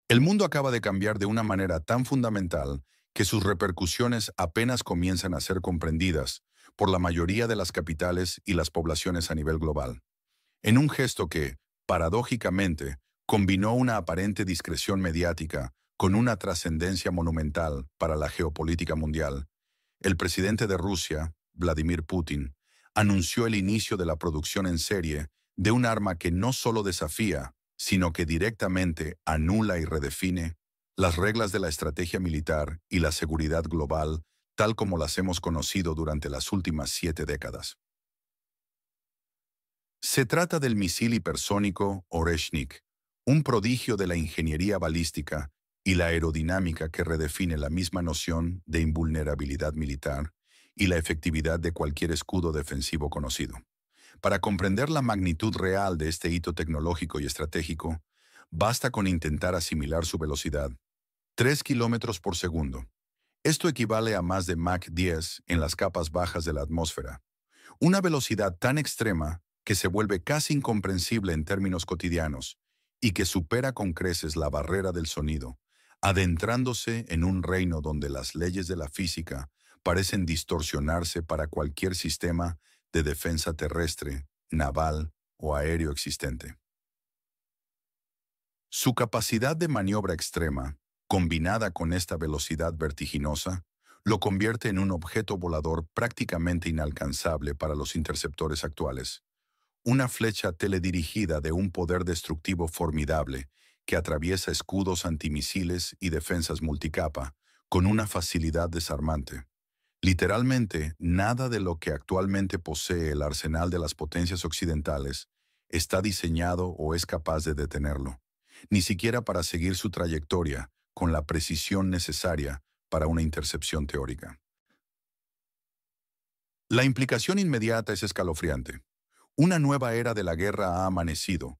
El mundo acaba de cambiar de una manera tan fundamental que sus repercusiones apenas comienzan a ser comprendidas por la mayoría de las capitales y las poblaciones a nivel global. En un gesto que, paradójicamente, combinó una aparente discreción mediática con una trascendencia monumental para la geopolítica mundial, el presidente de Rusia, Vladimir Putin, anunció el inicio de la producción en serie de un arma que no solo desafía, sino que directamente anula y redefine las reglas de la estrategia militar y la seguridad global tal como las hemos conocido durante las últimas 7 décadas. Se trata del misil hipersónico Oreshnik, un prodigio de la ingeniería balística y la aerodinámica que redefine la misma noción de invulnerabilidad militar y la efectividad de cualquier escudo defensivo conocido. Para comprender la magnitud real de este hito tecnológico y estratégico, basta con intentar asimilar su velocidad, 3 kilómetros por segundo. Esto equivale a más de Mach 10 en las capas bajas de la atmósfera, una velocidad tan extrema que se vuelve casi incomprensible en términos cotidianos y que supera con creces la barrera del sonido, adentrándose en un reino donde las leyes de la física parecen distorsionarse para cualquier sistema de defensa terrestre, naval o aéreo existente. Su capacidad de maniobra extrema, combinada con esta velocidad vertiginosa, lo convierte en un objeto volador prácticamente inalcanzable para los interceptores actuales. Una flecha teledirigida de un poder destructivo formidable que atraviesa escudos antimisiles y defensas multicapa con una facilidad desarmante. Literalmente, nada de lo que actualmente posee el arsenal de las potencias occidentales está diseñado o es capaz de detenerlo, ni siquiera para seguir su trayectoria con la precisión necesaria para una intercepción teórica. La implicación inmediata es escalofriante. Una nueva era de la guerra ha amanecido,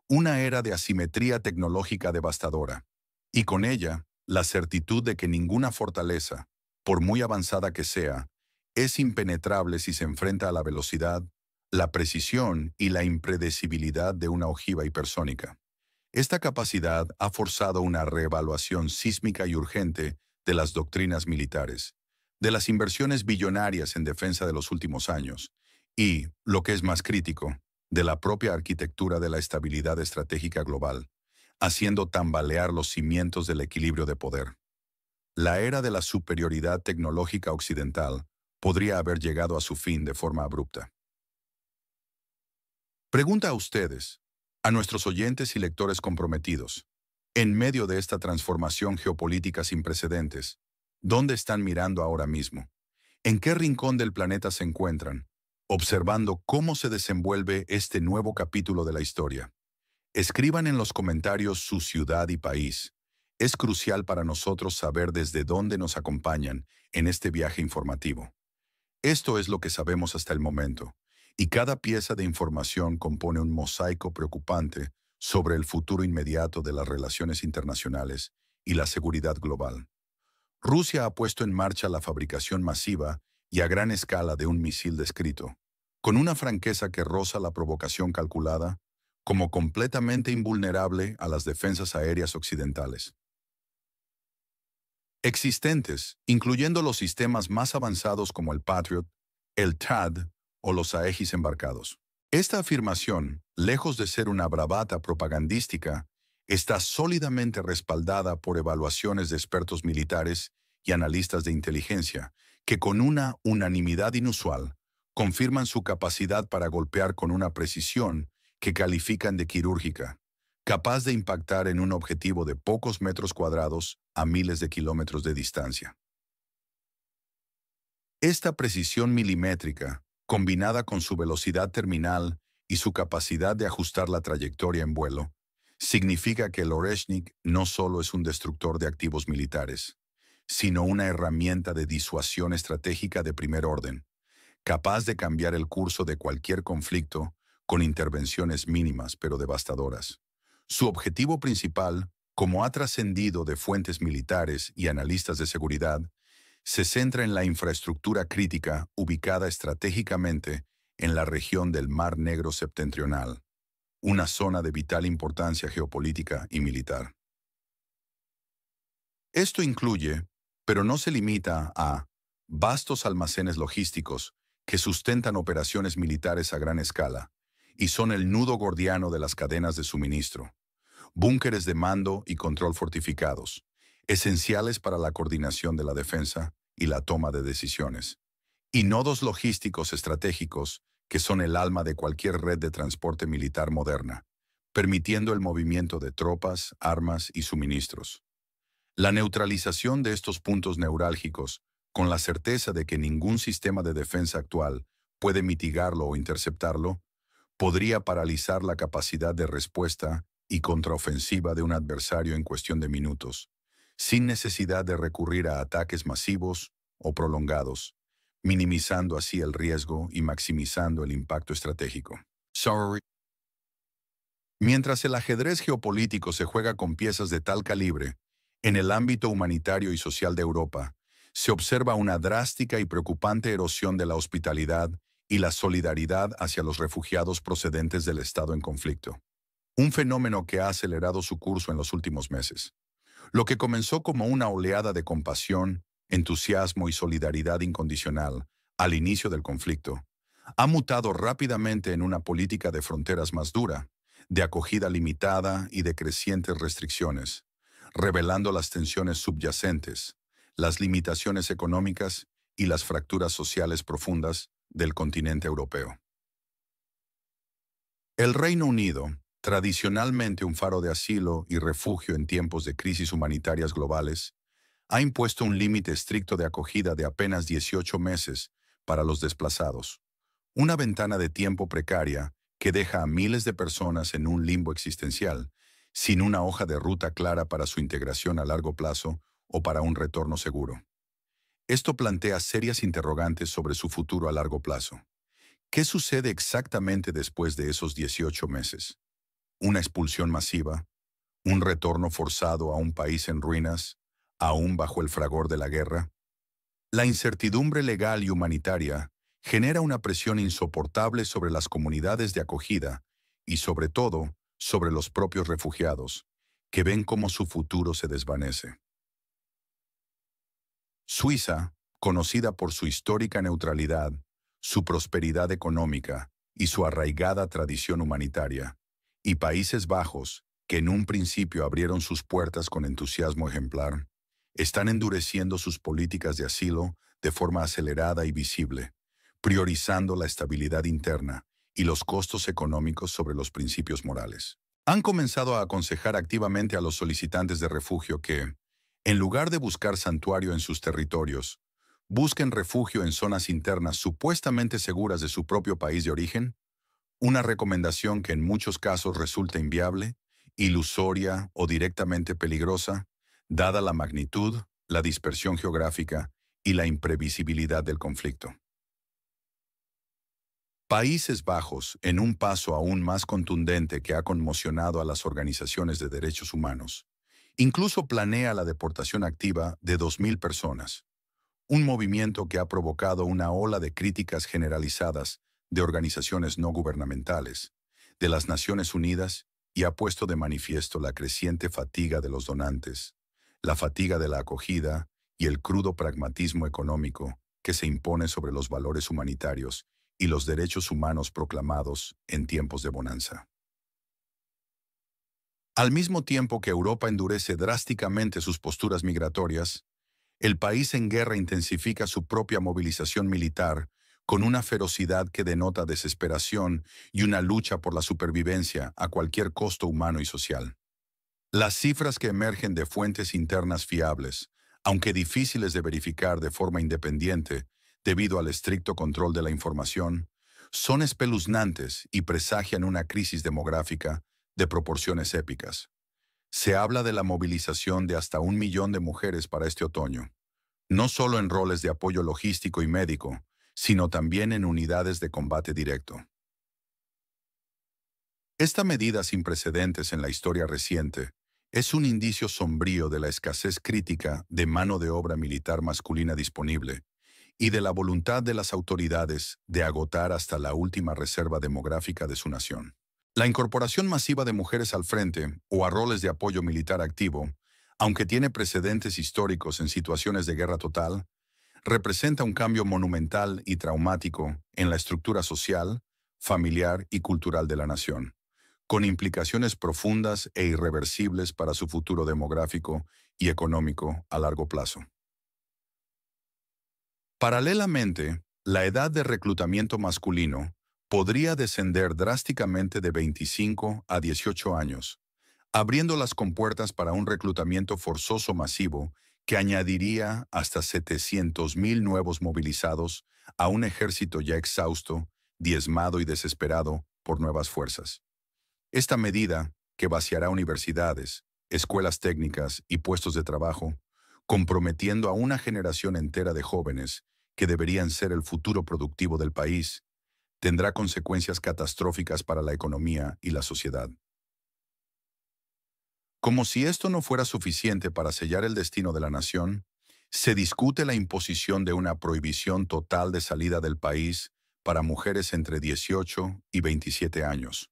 una era de asimetría tecnológica devastadora, y con ella, la certitud de que ninguna fortaleza, por muy avanzada que sea, es impenetrable si se enfrenta a la velocidad, la precisión y la impredecibilidad de una ojiva hipersónica. Esta capacidad ha forzado una reevaluación sísmica y urgente de las doctrinas militares, de las inversiones billonarias en defensa de los últimos años y, lo que es más crítico, de la propia arquitectura de la estabilidad estratégica global, haciendo tambalear los cimientos del equilibrio de poder. La era de la superioridad tecnológica occidental podría haber llegado a su fin de forma abrupta. Pregunta a ustedes, a nuestros oyentes y lectores comprometidos, en medio de esta transformación geopolítica sin precedentes, ¿dónde están mirando ahora mismo? ¿En qué rincón del planeta se encuentran, observando cómo se desenvuelve este nuevo capítulo de la historia? Escriban en los comentarios su ciudad y país. Es crucial para nosotros saber desde dónde nos acompañan en este viaje informativo. Esto es lo que sabemos hasta el momento, y cada pieza de información compone un mosaico preocupante sobre el futuro inmediato de las relaciones internacionales y la seguridad global. Rusia ha puesto en marcha la fabricación masiva y a gran escala de un misil descrito, con una franqueza que roza la provocación calculada, como completamente invulnerable a las defensas aéreas occidentales existentes, incluyendo los sistemas más avanzados como el Patriot, el THAAD o los Aegis embarcados. Esta afirmación, lejos de ser una bravata propagandística, está sólidamente respaldada por evaluaciones de expertos militares y analistas de inteligencia, que con una unanimidad inusual confirman su capacidad para golpear con una precisión que califican de quirúrgica, capaz de impactar en un objetivo de pocos metros cuadrados a miles de kilómetros de distancia. Esta precisión milimétrica, combinada con su velocidad terminal y su capacidad de ajustar la trayectoria en vuelo, significa que el Oreshnik no solo es un destructor de activos militares, sino una herramienta de disuasión estratégica de primer orden, capaz de cambiar el curso de cualquier conflicto con intervenciones mínimas pero devastadoras. Su objetivo principal, como ha trascendido de fuentes militares y analistas de seguridad, se centra en la infraestructura crítica ubicada estratégicamente en la región del Mar Negro septentrional, una zona de vital importancia geopolítica y militar. Esto incluye, pero no se limita a, vastos almacenes logísticos que sustentan operaciones militares a gran escala y son el nudo gordiano de las cadenas de suministro, búnkeres de mando y control fortificados, esenciales para la coordinación de la defensa y la toma de decisiones, y nodos logísticos estratégicos que son el alma de cualquier red de transporte militar moderna, permitiendo el movimiento de tropas, armas y suministros. La neutralización de estos puntos neurálgicos, con la certeza de que ningún sistema de defensa actual puede mitigarlo o interceptarlo, podría paralizar la capacidad de respuesta y contraofensiva de un adversario en cuestión de minutos, sin necesidad de recurrir a ataques masivos o prolongados, minimizando así el riesgo y maximizando el impacto estratégico. Mientras el ajedrez geopolítico se juega con piezas de tal calibre, en el ámbito humanitario y social de Europa, se observa una drástica y preocupante erosión de la hospitalidad y la solidaridad hacia los refugiados procedentes del estado en conflicto. Un fenómeno que ha acelerado su curso en los últimos meses. Lo que comenzó como una oleada de compasión, entusiasmo y solidaridad incondicional al inicio del conflicto, ha mutado rápidamente en una política de fronteras más dura, de acogida limitada y de crecientes restricciones, revelando las tensiones subyacentes, las limitaciones económicas y las fracturas sociales profundas del continente europeo. El Reino Unido, tradicionalmente un faro de asilo y refugio en tiempos de crisis humanitarias globales, ha impuesto un límite estricto de acogida de apenas 18 meses para los desplazados, una ventana de tiempo precaria que deja a miles de personas en un limbo existencial, sin una hoja de ruta clara para su integración a largo plazo o para un retorno seguro. Esto plantea serias interrogantes sobre su futuro a largo plazo. ¿Qué sucede exactamente después de esos 18 meses? ¿Una expulsión masiva? ¿Un retorno forzado a un país en ruinas, aún bajo el fragor de la guerra? La incertidumbre legal y humanitaria genera una presión insoportable sobre las comunidades de acogida y, sobre todo, sobre los propios refugiados, que ven cómo su futuro se desvanece. Suiza, conocida por su histórica neutralidad, su prosperidad económica y su arraigada tradición humanitaria, y Países Bajos, que en un principio abrieron sus puertas con entusiasmo ejemplar, están endureciendo sus políticas de asilo de forma acelerada y visible, priorizando la estabilidad interna y los costos económicos sobre los principios morales. Han comenzado a aconsejar activamente a los solicitantes de refugio que, en lugar de buscar santuario en sus territorios, busquen refugio en zonas internas supuestamente seguras de su propio país de origen, una recomendación que en muchos casos resulta inviable, ilusoria o directamente peligrosa, dada la magnitud, la dispersión geográfica y la imprevisibilidad del conflicto. Países Bajos, en un paso aún más contundente que ha conmocionado a las organizaciones de derechos humanos, incluso planea la deportación activa de 2.000 personas, un movimiento que ha provocado una ola de críticas generalizadas de organizaciones no gubernamentales, de las Naciones Unidas, y ha puesto de manifiesto la creciente fatiga de los donantes, la fatiga de la acogida y el crudo pragmatismo económico que se impone sobre los valores humanitarios y los derechos humanos proclamados en tiempos de bonanza. Al mismo tiempo que Europa endurece drásticamente sus posturas migratorias, el país en guerra intensifica su propia movilización militar con una ferocidad que denota desesperación y una lucha por la supervivencia a cualquier costo humano y social. Las cifras que emergen de fuentes internas fiables, aunque difíciles de verificar de forma independiente debido al estricto control de la información, son espeluznantes y presagian una crisis demográfica de proporciones épicas. Se habla de la movilización de hasta 1 millón de mujeres para este otoño, no solo en roles de apoyo logístico y médico, sino también en unidades de combate directo. Esta medida sin precedentes en la historia reciente es un indicio sombrío de la escasez crítica de mano de obra militar masculina disponible y de la voluntad de las autoridades de agotar hasta la última reserva demográfica de su nación. La incorporación masiva de mujeres al frente o a roles de apoyo militar activo Aunque tiene precedentes históricos en situaciones de guerra total, representa un cambio monumental y traumático en la estructura social, familiar y cultural de la nación, con implicaciones profundas e irreversibles para su futuro demográfico y económico a largo plazo. Paralelamente, la edad de reclutamiento masculino podría descender drásticamente de 25 a 18 años, abriendo las compuertas para un reclutamiento forzoso masivo que añadiría hasta 700.000 nuevos movilizados a un ejército ya exhausto, diezmado y desesperado por nuevas fuerzas. Esta medida, que vaciará universidades, escuelas técnicas y puestos de trabajo, comprometiendo a una generación entera de jóvenes que deberían ser el futuro productivo del país, tendrá consecuencias catastróficas para la economía y la sociedad. Como si esto no fuera suficiente para sellar el destino de la nación, se discute la imposición de una prohibición total de salida del país para mujeres entre 18 y 27 años.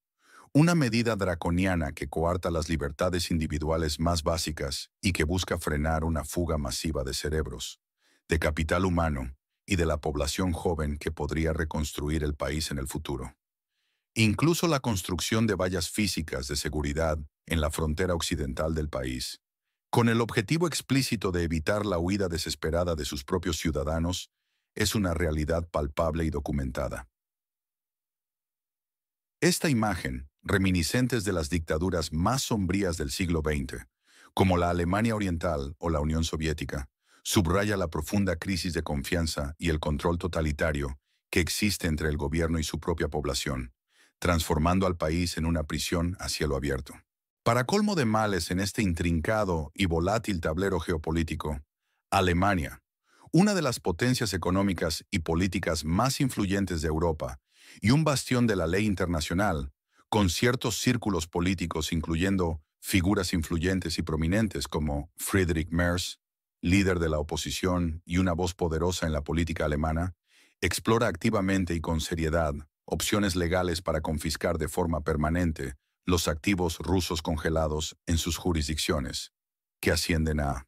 Una medida draconiana que coarta las libertades individuales más básicas y que busca frenar una fuga masiva de cerebros, de capital humano y de la población joven que podría reconstruir el país en el futuro. Incluso la construcción de vallas físicas de seguridad en la frontera occidental del país, con el objetivo explícito de evitar la huida desesperada de sus propios ciudadanos, es una realidad palpable y documentada. Esta imagen, reminiscentes de las dictaduras más sombrías del siglo XX, como la Alemania Oriental o la Unión Soviética, subraya la profunda crisis de confianza y el control totalitario que existe entre el gobierno y su propia población, transformando al país en una prisión a cielo abierto. Para colmo de males en este intrincado y volátil tablero geopolítico, Alemania, una de las potencias económicas y políticas más influyentes de Europa y un bastión de la ley internacional, con ciertos círculos políticos incluyendo figuras influyentes y prominentes como Friedrich Merz, líder de la oposición y una voz poderosa en la política alemana, explora activamente y con seriedad opciones legales para confiscar de forma permanente los activos rusos congelados en sus jurisdicciones, que ascienden a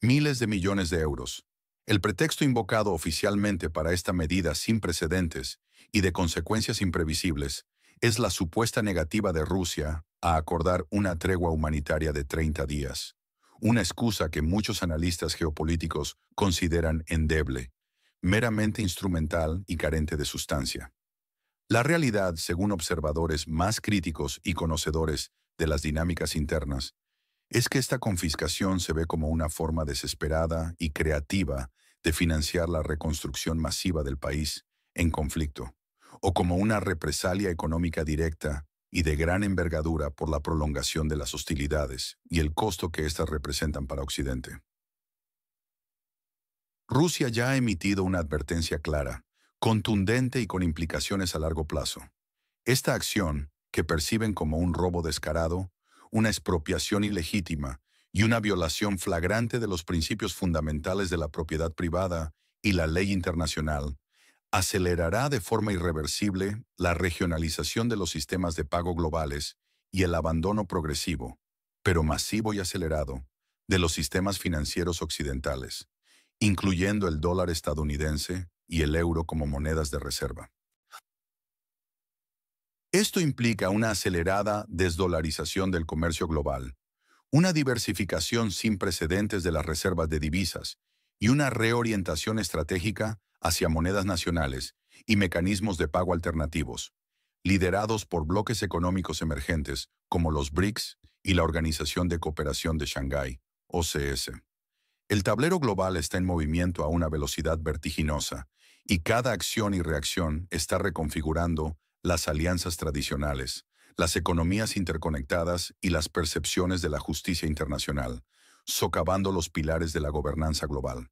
miles de millones de euros. El pretexto invocado oficialmente para esta medida sin precedentes y de consecuencias imprevisibles es la supuesta negativa de Rusia a acordar una tregua humanitaria de 30 días, una excusa que muchos analistas geopolíticos consideran endeble, meramente instrumental y carente de sustancia. La realidad, según observadores más críticos y conocedores de las dinámicas internas, es que esta confiscación se ve como una forma desesperada y creativa de financiar la reconstrucción masiva del país en conflicto, o como una represalia económica directa y de gran envergadura por la prolongación de las hostilidades y el costo que éstas representan para Occidente. Rusia ya ha emitido una advertencia clara, contundente y con implicaciones a largo plazo. Esta acción, que perciben como un robo descarado, una expropiación ilegítima y una violación flagrante de los principios fundamentales de la propiedad privada y la ley internacional, acelerará de forma irreversible la regionalización de los sistemas de pago globales y el abandono progresivo, pero masivo y acelerado, de los sistemas financieros occidentales, incluyendo el dólar estadounidense y el euro como monedas de reserva. Esto implica una acelerada desdolarización del comercio global, una diversificación sin precedentes de las reservas de divisas y una reorientación estratégica hacia monedas nacionales y mecanismos de pago alternativos, liderados por bloques económicos emergentes como los BRICS y la Organización de Cooperación de Shanghái, OCS. El tablero global está en movimiento a una velocidad vertiginosa y cada acción y reacción está reconfigurando las alianzas tradicionales, las economías interconectadas y las percepciones de la justicia internacional, socavando los pilares de la gobernanza global.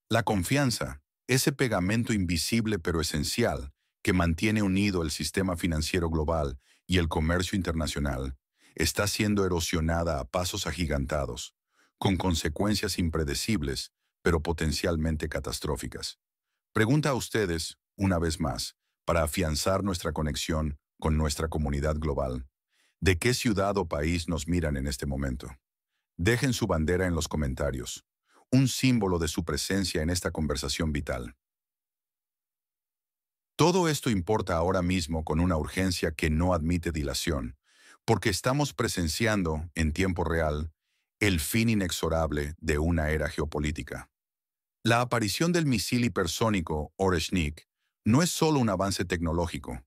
La confianza, ese pegamento invisible pero esencial que mantiene unido el sistema financiero global y el comercio internacional, está siendo erosionada a pasos agigantados, con consecuencias impredecibles, pero potencialmente catastróficas. Pregunta a ustedes, una vez más, para afianzar nuestra conexión con nuestra comunidad global. ¿De qué ciudad o país nos miran en este momento? Dejen su bandera en los comentarios, un símbolo de su presencia en esta conversación vital. Todo esto importa ahora mismo con una urgencia que no admite dilación, porque estamos presenciando, en tiempo real, el fin inexorable de una era geopolítica. La aparición del misil hipersónico Oreshnik no es solo un avance tecnológico,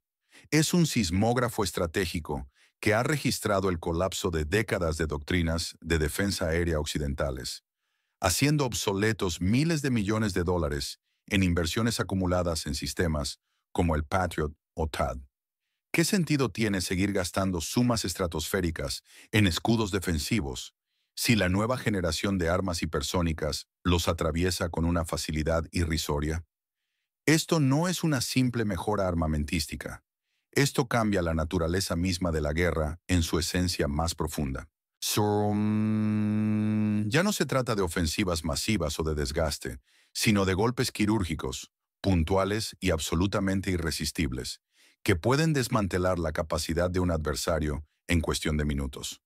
es un sismógrafo estratégico que ha registrado el colapso de décadas de doctrinas de defensa aérea occidentales, haciendo obsoletos miles de millones de dólares en inversiones acumuladas en sistemas como el Patriot o THAAD. ¿Qué sentido tiene seguir gastando sumas estratosféricas en escudos defensivos si la nueva generación de armas hipersónicas los atraviesa con una facilidad irrisoria? Esto no es una simple mejora armamentística. Esto cambia la naturaleza misma de la guerra en su esencia más profunda. Ya no se trata de ofensivas masivas o de desgaste, sino de golpes quirúrgicos, puntuales y absolutamente irresistibles, que pueden desmantelar la capacidad de un adversario en cuestión de minutos.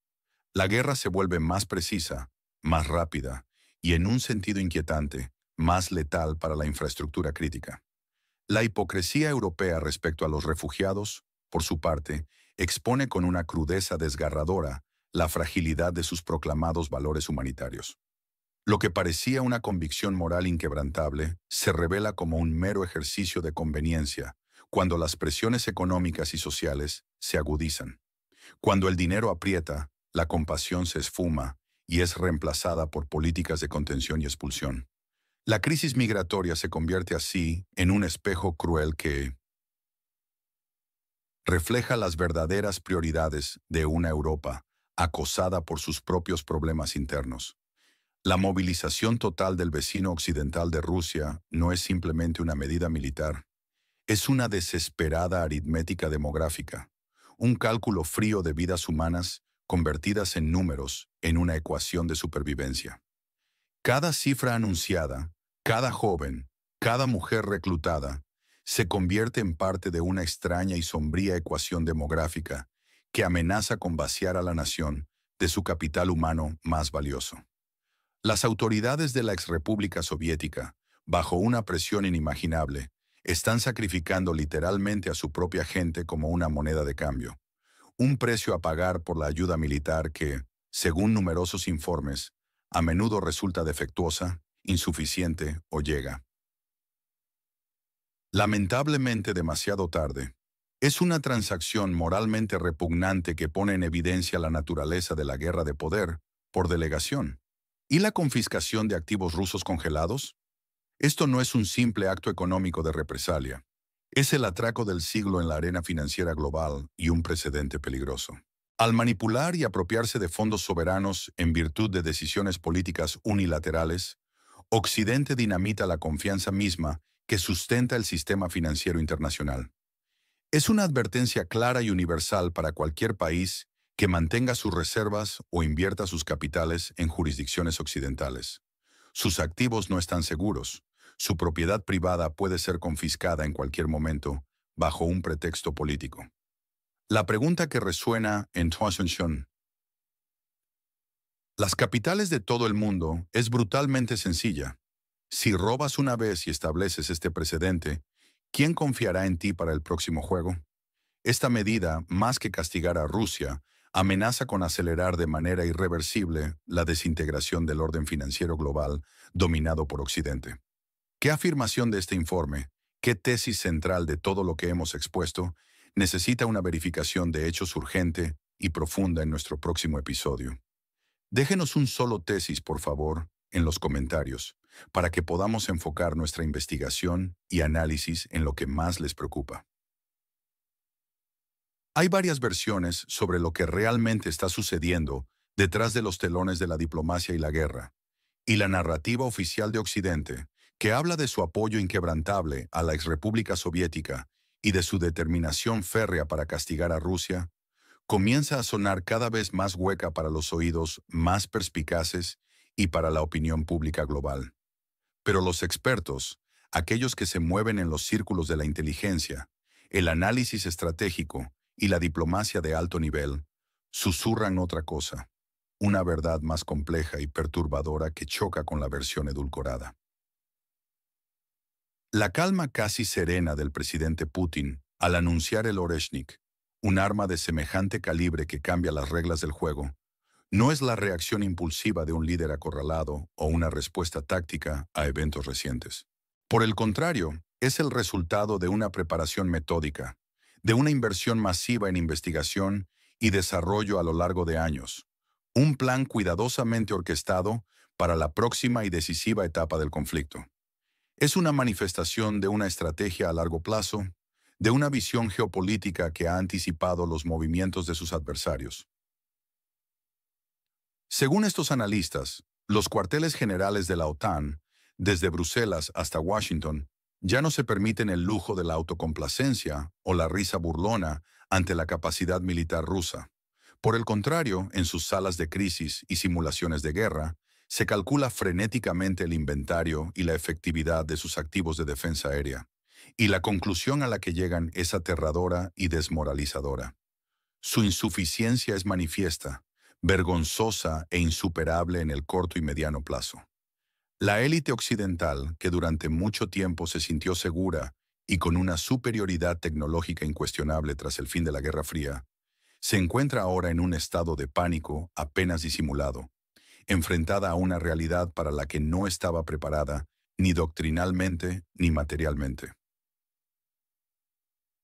La guerra se vuelve más precisa, más rápida y, en un sentido inquietante, más letal para la infraestructura crítica. La hipocresía europea respecto a los refugiados, por su parte, expone con una crudeza desgarradora la fragilidad de sus proclamados valores humanitarios. Lo que parecía una convicción moral inquebrantable se revela como un mero ejercicio de conveniencia cuando las presiones económicas y sociales se agudizan. Cuando el dinero aprieta, la compasión se esfuma y es reemplazada por políticas de contención y expulsión. La crisis migratoria se convierte así en un espejo cruel que refleja las verdaderas prioridades de una Europa acosada por sus propios problemas internos. La movilización total del vecino occidental de Rusia no es simplemente una medida militar, es una desesperada aritmética demográfica, un cálculo frío de vidas humanas convertidas en números en una ecuación de supervivencia. Cada cifra anunciada, cada joven, cada mujer reclutada, se convierte en parte de una extraña y sombría ecuación demográfica que amenaza con vaciar a la nación de su capital humano más valioso. Las autoridades de la exrepública soviética, bajo una presión inimaginable, están sacrificando literalmente a su propia gente como una moneda de cambio, un precio a pagar por la ayuda militar que, según numerosos informes, a menudo resulta defectuosa, insuficiente o llega, lamentablemente, demasiado tarde. Es una transacción moralmente repugnante que pone en evidencia la naturaleza de la guerra de poder por delegación. ¿Y la confiscación de activos rusos congelados? Esto no es un simple acto económico de represalia. Es el atraco del siglo en la arena financiera global y un precedente peligroso. Al manipular y apropiarse de fondos soberanos en virtud de decisiones políticas unilaterales, Occidente dinamita la confianza misma que sustenta el sistema financiero internacional. Es una advertencia clara y universal para cualquier país que mantenga sus reservas o invierta sus capitales en jurisdicciones occidentales. Sus activos no están seguros. Su propiedad privada puede ser confiscada en cualquier momento bajo un pretexto político. La pregunta que resuena en Washington, las capitales de todo el mundo, es brutalmente sencilla. Si robas una vez y estableces este precedente, ¿quién confiará en ti para el próximo juego? Esta medida, más que castigar a Rusia, amenaza con acelerar de manera irreversible la desintegración del orden financiero global dominado por Occidente. ¿Qué afirmación de este informe, qué tesis central de todo lo que hemos expuesto, necesita una verificación de hechos urgente y profunda en nuestro próximo episodio? Déjenos un solo tesis, por favor, en los comentarios, para que podamos enfocar nuestra investigación y análisis en lo que más les preocupa. Hay varias versiones sobre lo que realmente está sucediendo detrás de los telones de la diplomacia y la guerra, y la narrativa oficial de Occidente, que habla de su apoyo inquebrantable a la exrepública soviética y de su determinación férrea para castigar a Rusia, comienza a sonar cada vez más hueca para los oídos más perspicaces y para la opinión pública global. Pero los expertos, aquellos que se mueven en los círculos de la inteligencia, el análisis estratégico y la diplomacia de alto nivel, susurran otra cosa, una verdad más compleja y perturbadora que choca con la versión edulcorada. La calma casi serena del presidente Putin al anunciar el Oreshnik, un arma de semejante calibre que cambia las reglas del juego, no es la reacción impulsiva de un líder acorralado o una respuesta táctica a eventos recientes. Por el contrario, es el resultado de una preparación metódica, de una inversión masiva en investigación y desarrollo a lo largo de años, un plan cuidadosamente orquestado para la próxima y decisiva etapa del conflicto. Es una manifestación de una estrategia a largo plazo, de una visión geopolítica que ha anticipado los movimientos de sus adversarios. Según estos analistas, los cuarteles generales de la OTAN, desde Bruselas hasta Washington, ya no se permiten el lujo de la autocomplacencia o la risa burlona ante la capacidad militar rusa. Por el contrario, en sus salas de crisis y simulaciones de guerra, se calcula frenéticamente el inventario y la efectividad de sus activos de defensa aérea. Y la conclusión a la que llegan es aterradora y desmoralizadora. Su insuficiencia es manifiesta, vergonzosa e insuperable en el corto y mediano plazo. La élite occidental, que durante mucho tiempo se sintió segura y con una superioridad tecnológica incuestionable tras el fin de la Guerra Fría, se encuentra ahora en un estado de pánico apenas disimulado, enfrentada a una realidad para la que no estaba preparada ni doctrinalmente ni materialmente.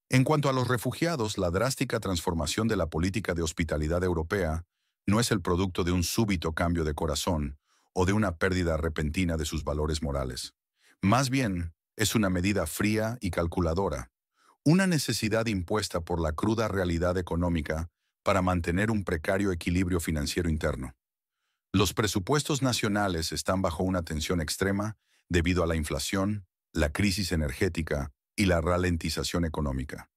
En cuanto a los refugiados, la drástica transformación de la política de hospitalidad europea no es el producto de un súbito cambio de corazón o de una pérdida repentina de sus valores morales. Más bien, es una medida fría y calculadora, una necesidad impuesta por la cruda realidad económica para mantener un precario equilibrio financiero interno. Los presupuestos nacionales están bajo una tensión extrema debido a la inflación, la crisis energética y la ralentización económica.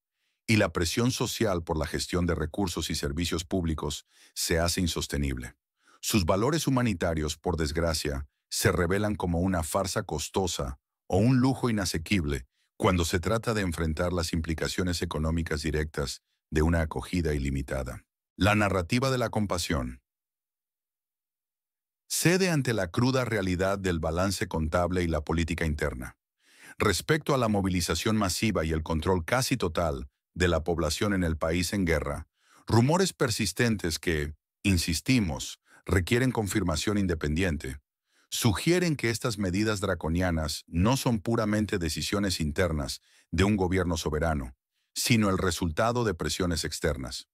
Y la presión social por la gestión de recursos y servicios públicos se hace insostenible. Sus valores humanitarios, por desgracia, se revelan como una farsa costosa o un lujo inasequible cuando se trata de enfrentar las implicaciones económicas directas de una acogida ilimitada. La narrativa de la compasión cede ante la cruda realidad del balance contable y la política interna. Respecto a la movilización masiva y el control casi total de la población en el país en guerra, rumores persistentes que, insistimos, requieren confirmación independiente, sugieren que estas medidas draconianas no son puramente decisiones internas de un gobierno soberano, sino el resultado de presiones externas.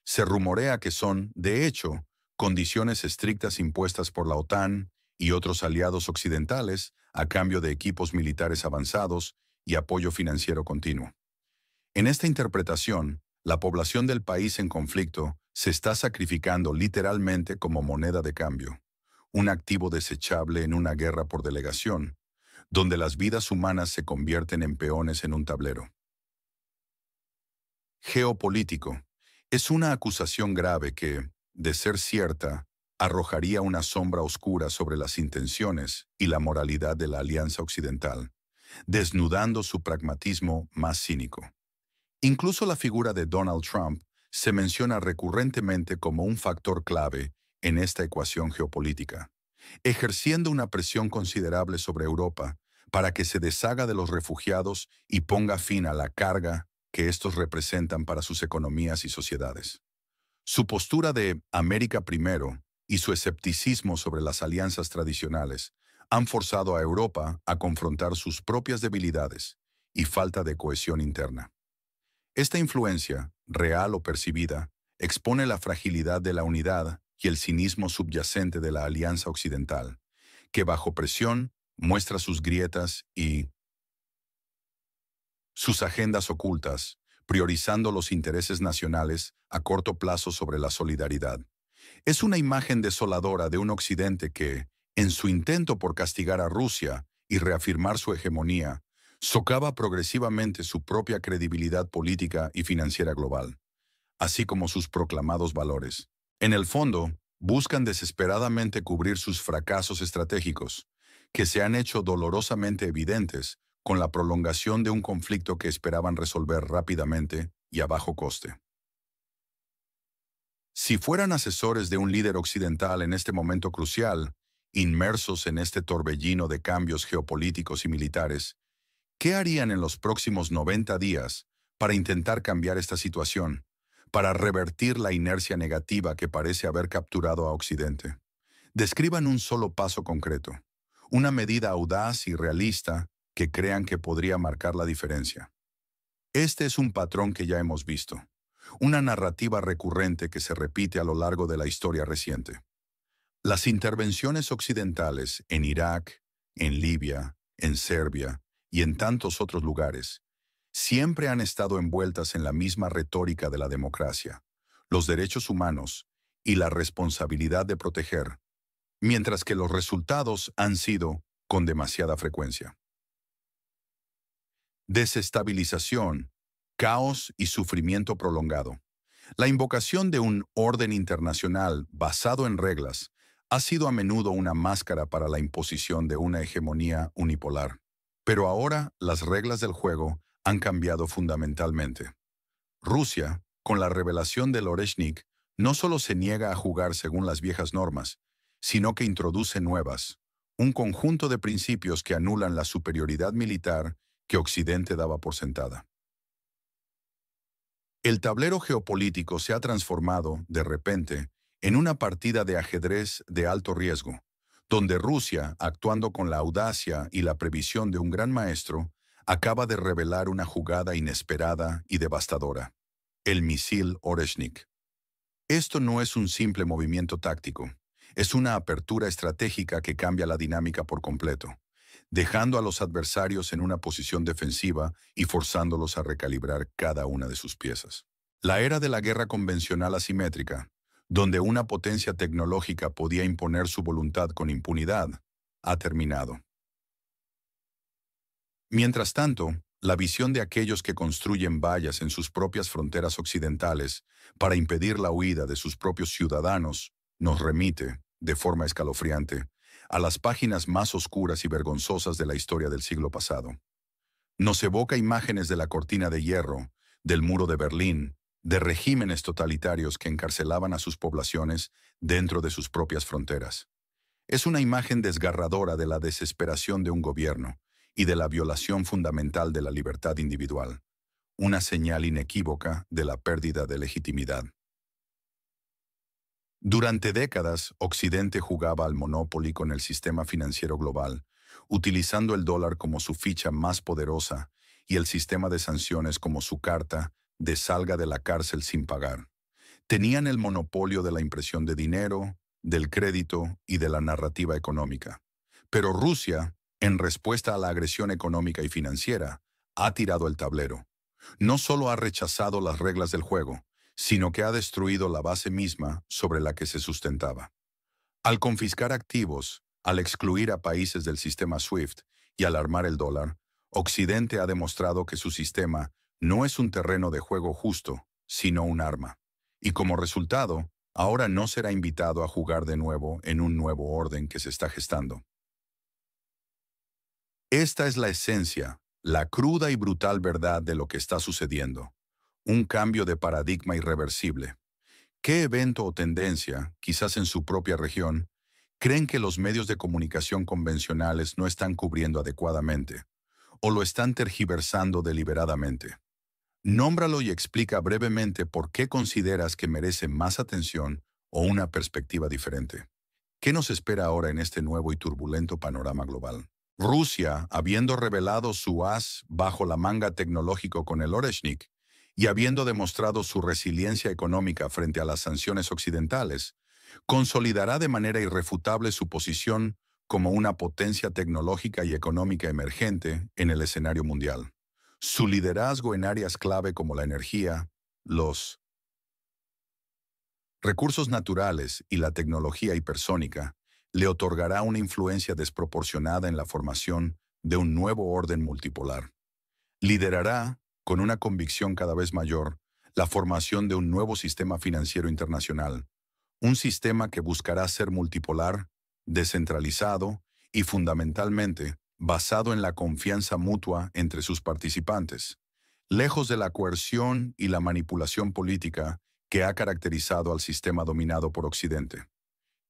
Se rumorea que son, de hecho, condiciones estrictas impuestas por la OTAN y otros aliados occidentales a cambio de equipos militares avanzados y apoyo financiero continuo. En esta interpretación, la población del país en conflicto se está sacrificando literalmente como moneda de cambio, un activo desechable en una guerra por delegación, donde las vidas humanas se convierten en peones en un tablero. Geopolítico. Es una acusación grave que, de ser cierta, arrojaría una sombra oscura sobre las intenciones y la moralidad de la Alianza Occidental, desnudando su pragmatismo más cínico. Incluso la figura de Donald Trump se menciona recurrentemente como un factor clave en esta ecuación geopolítica, ejerciendo una presión considerable sobre Europa para que se deshaga de los refugiados y ponga fin a la carga que estos representan para sus economías y sociedades. Su postura de América primero y su escepticismo sobre las alianzas tradicionales han forzado a Europa a confrontar sus propias debilidades y falta de cohesión interna. Esta influencia, real o percibida, expone la fragilidad de la unidad y el cinismo subyacente de la Alianza Occidental, que bajo presión muestra sus grietas y sus agendas ocultas, priorizando los intereses nacionales a corto plazo sobre la solidaridad. Es una imagen desoladora de un Occidente que, en su intento por castigar a Rusia y reafirmar su hegemonía, socava progresivamente su propia credibilidad política y financiera global, así como sus proclamados valores. En el fondo, buscan desesperadamente cubrir sus fracasos estratégicos, que se han hecho dolorosamente evidentes con la prolongación de un conflicto que esperaban resolver rápidamente y a bajo coste. Si fueran asesores de un líder occidental en este momento crucial, inmersos en este torbellino de cambios geopolíticos y militares, ¿qué harían en los próximos 90 días para intentar cambiar esta situación, para revertir la inercia negativa que parece haber capturado a Occidente? Describan un solo paso concreto, una medida audaz y realista que crean que podría marcar la diferencia. Este es un patrón que ya hemos visto, una narrativa recurrente que se repite a lo largo de la historia reciente. Las intervenciones occidentales en Irak, en Libia, en Serbia y en tantos otros lugares siempre han estado envueltas en la misma retórica de la democracia, los derechos humanos y la responsabilidad de proteger, mientras que los resultados han sido con demasiada frecuencia desestabilización, caos y sufrimiento prolongado. La invocación de un orden internacional basado en reglas ha sido a menudo una máscara para la imposición de una hegemonía unipolar. Pero ahora las reglas del juego han cambiado fundamentalmente. Rusia, con la revelación del Oreshnik, no solo se niega a jugar según las viejas normas, sino que introduce nuevas, un conjunto de principios que anulan la superioridad militar que Occidente daba por sentada. El tablero geopolítico se ha transformado, de repente, en una partida de ajedrez de alto riesgo, donde Rusia, actuando con la audacia y la previsión de un gran maestro, acaba de revelar una jugada inesperada y devastadora: el misil Oreshnik. Esto no es un simple movimiento táctico, es una apertura estratégica que cambia la dinámica por completo, dejando a los adversarios en una posición defensiva y forzándolos a recalibrar cada una de sus piezas. La era de la guerra convencional asimétrica, donde una potencia tecnológica podía imponer su voluntad con impunidad, ha terminado. Mientras tanto, la visión de aquellos que construyen vallas en sus propias fronteras occidentales para impedir la huida de sus propios ciudadanos nos remite, de forma escalofriante, a las páginas más oscuras y vergonzosas de la historia del siglo pasado. Nos evoca imágenes de la cortina de hierro, del muro de Berlín, de regímenes totalitarios que encarcelaban a sus poblaciones dentro de sus propias fronteras. Es una imagen desgarradora de la desesperación de un gobierno y de la violación fundamental de la libertad individual, una señal inequívoca de la pérdida de legitimidad. Durante décadas, Occidente jugaba al Monopoly con el sistema financiero global, utilizando el dólar como su ficha más poderosa y el sistema de sanciones como su carta de salga de la cárcel sin pagar. Tenían el monopolio de la impresión de dinero, del crédito y de la narrativa económica. Pero Rusia, en respuesta a la agresión económica y financiera, ha tirado el tablero. No solo ha rechazado las reglas del juego, sino que ha destruido la base misma sobre la que se sustentaba. Al confiscar activos, al excluir a países del sistema SWIFT y al armar el dólar, Occidente ha demostrado que su sistema no es un terreno de juego justo, sino un arma. Y como resultado, ahora no será invitado a jugar de nuevo en un nuevo orden que se está gestando. Esta es la esencia, la cruda y brutal verdad de lo que está sucediendo. Un cambio de paradigma irreversible. ¿Qué evento o tendencia, quizás en su propia región, creen que los medios de comunicación convencionales no están cubriendo adecuadamente, o lo están tergiversando deliberadamente? Nómbralo y explica brevemente por qué consideras que merece más atención o una perspectiva diferente. ¿Qué nos espera ahora en este nuevo y turbulento panorama global? Rusia, habiendo revelado su as bajo la manga tecnológico con el Oreshnik y habiendo demostrado su resiliencia económica frente a las sanciones occidentales, consolidará de manera irrefutable su posición como una potencia tecnológica y económica emergente en el escenario mundial. Su liderazgo en áreas clave como la energía, los recursos naturales y la tecnología hipersónica le otorgará una influencia desproporcionada en la formación de un nuevo orden multipolar. Liderará, con una convicción cada vez mayor, la formación de un nuevo sistema financiero internacional, un sistema que buscará ser multipolar, descentralizado y fundamentalmente basado en la confianza mutua entre sus participantes, lejos de la coerción y la manipulación política que ha caracterizado al sistema dominado por Occidente.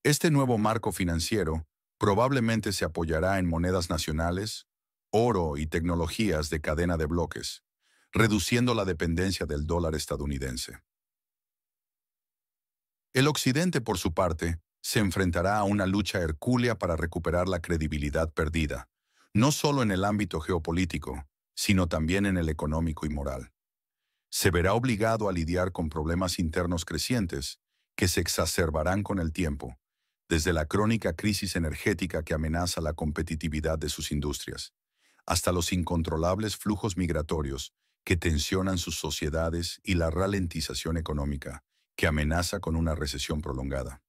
Este nuevo marco financiero probablemente se apoyará en monedas nacionales, oro y tecnologías de cadena de bloques, reduciendo la dependencia del dólar estadounidense. El Occidente, por su parte, se enfrentará a una lucha hercúlea para recuperar la credibilidad perdida, no solo en el ámbito geopolítico, sino también en el económico y moral. Se verá obligado a lidiar con problemas internos crecientes que se exacerbarán con el tiempo, desde la crónica crisis energética que amenaza la competitividad de sus industrias, hasta los incontrolables flujos migratorios que tensionan sus sociedades y la ralentización económica, que amenaza con una recesión prolongada.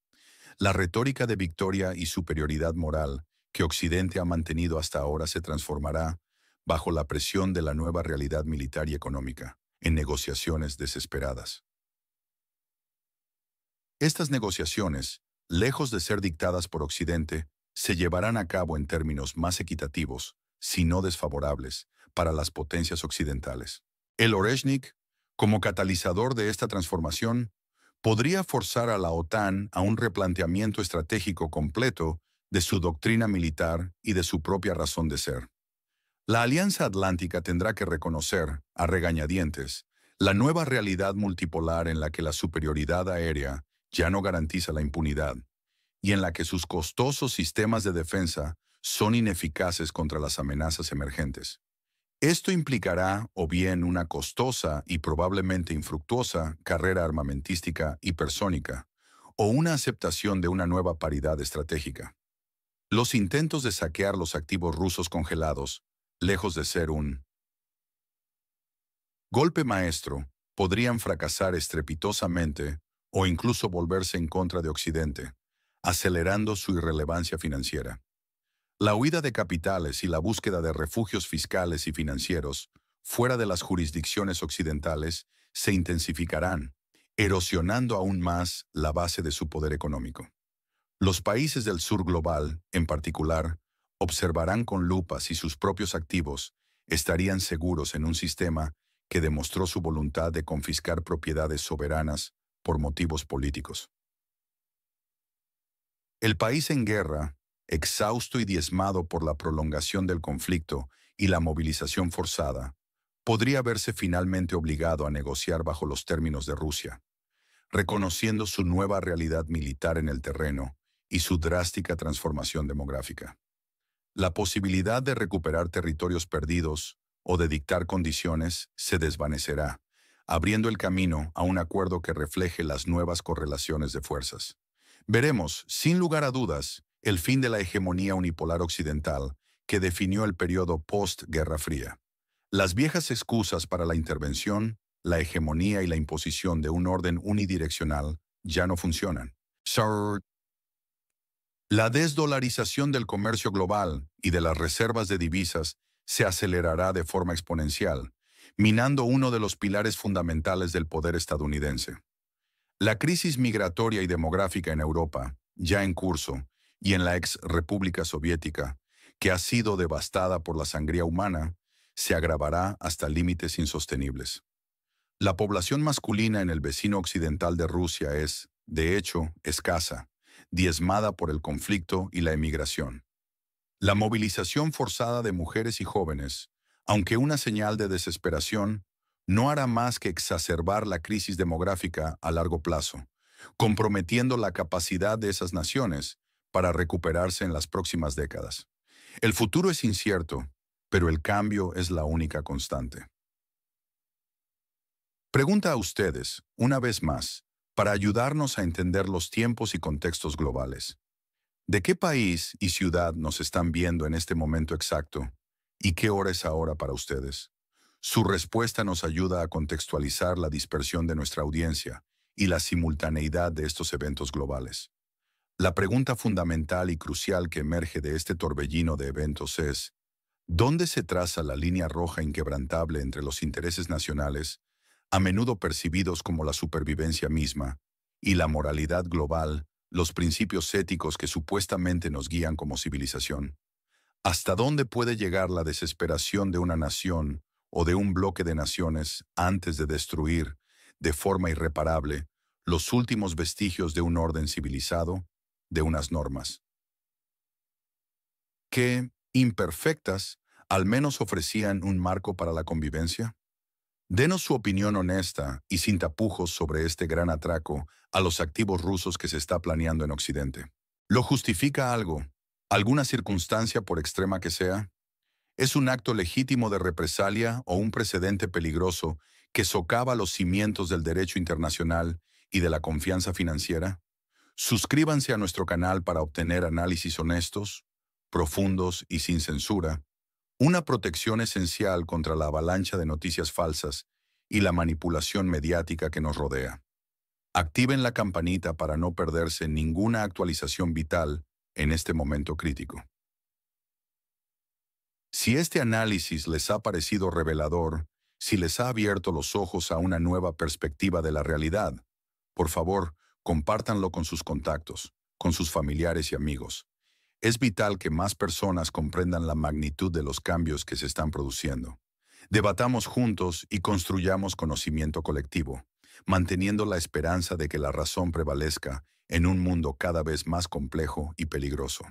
La retórica de victoria y superioridad moral que Occidente ha mantenido hasta ahora se transformará, bajo la presión de la nueva realidad militar y económica, en negociaciones desesperadas. Estas negociaciones, lejos de ser dictadas por Occidente, se llevarán a cabo en términos más equitativos, si no desfavorables, para las potencias occidentales. El Oreshnik, como catalizador de esta transformación, podría forzar a la OTAN a un replanteamiento estratégico completo de su doctrina militar y de su propia razón de ser. La Alianza Atlántica tendrá que reconocer, a regañadientes, la nueva realidad multipolar en la que la superioridad aérea ya no garantiza la impunidad, y en la que sus costosos sistemas de defensa son ineficaces contra las amenazas emergentes. Esto implicará o bien una costosa y probablemente infructuosa carrera armamentística hipersónica, o una aceptación de una nueva paridad estratégica. Los intentos de saquear los activos rusos congelados, lejos de ser un golpe maestro, podrían fracasar estrepitosamente o incluso volverse en contra de Occidente, acelerando su irrelevancia financiera. La huida de capitales y la búsqueda de refugios fiscales y financieros fuera de las jurisdicciones occidentales se intensificarán, erosionando aún más la base de su poder económico. Los países del sur global, en particular, observarán con lupa si sus propios activos estarían seguros en un sistema que demostró su voluntad de confiscar propiedades soberanas por motivos políticos. El país en guerra, exhausto y diezmado por la prolongación del conflicto y la movilización forzada, podría verse finalmente obligado a negociar bajo los términos de Rusia, reconociendo su nueva realidad militar en el terreno y su drástica transformación demográfica. La posibilidad de recuperar territorios perdidos o de dictar condiciones se desvanecerá, abriendo el camino a un acuerdo que refleje las nuevas correlaciones de fuerzas. Veremos, sin lugar a dudas, el fin de la hegemonía unipolar occidental que definió el periodo post-Guerra Fría. Las viejas excusas para la intervención, la hegemonía y la imposición de un orden unidireccional ya no funcionan. La desdolarización del comercio global y de las reservas de divisas se acelerará de forma exponencial, minando uno de los pilares fundamentales del poder estadounidense. La crisis migratoria y demográfica en Europa, ya en curso, y en la ex República Soviética, que ha sido devastada por la sangría humana, se agravará hasta límites insostenibles. La población masculina en el vecino occidental de Rusia es, de hecho, escasa, diezmada por el conflicto y la emigración. La movilización forzada de mujeres y jóvenes, aunque una señal de desesperación, no hará más que exacerbar la crisis demográfica a largo plazo, comprometiendo la capacidad de esas naciones para recuperarse en las próximas décadas. El futuro es incierto, pero el cambio es la única constante. Pregunta a ustedes, una vez más, para ayudarnos a entender los tiempos y contextos globales. ¿De qué país y ciudad nos están viendo en este momento exacto? ¿Y qué hora es ahora para ustedes? Su respuesta nos ayuda a contextualizar la dispersión de nuestra audiencia y la simultaneidad de estos eventos globales. La pregunta fundamental y crucial que emerge de este torbellino de eventos es: ¿dónde se traza la línea roja inquebrantable entre los intereses nacionales, a menudo percibidos como la supervivencia misma, y la moralidad global, los principios éticos que supuestamente nos guían como civilización? ¿Hasta dónde puede llegar la desesperación de una nación o de un bloque de naciones antes de destruir, de forma irreparable, los últimos vestigios de un orden civilizado, de unas normas que, imperfectas, al menos ofrecían un marco para la convivencia? Denos su opinión honesta y sin tapujos sobre este gran atraco a los activos rusos que se está planeando en Occidente. ¿Lo justifica algo? ¿Alguna circunstancia por extrema que sea? ¿Es un acto legítimo de represalia o un precedente peligroso que socava los cimientos del derecho internacional y de la confianza financiera? Suscríbanse a nuestro canal para obtener análisis honestos, profundos y sin censura, una protección esencial contra la avalancha de noticias falsas y la manipulación mediática que nos rodea. Activen la campanita para no perderse ninguna actualización vital en este momento crítico. Si este análisis les ha parecido revelador, si les ha abierto los ojos a una nueva perspectiva de la realidad, por favor, compártanlo con sus contactos, con sus familiares y amigos. Es vital que más personas comprendan la magnitud de los cambios que se están produciendo. Debatamos juntos y construyamos conocimiento colectivo, manteniendo la esperanza de que la razón prevalezca en un mundo cada vez más complejo y peligroso.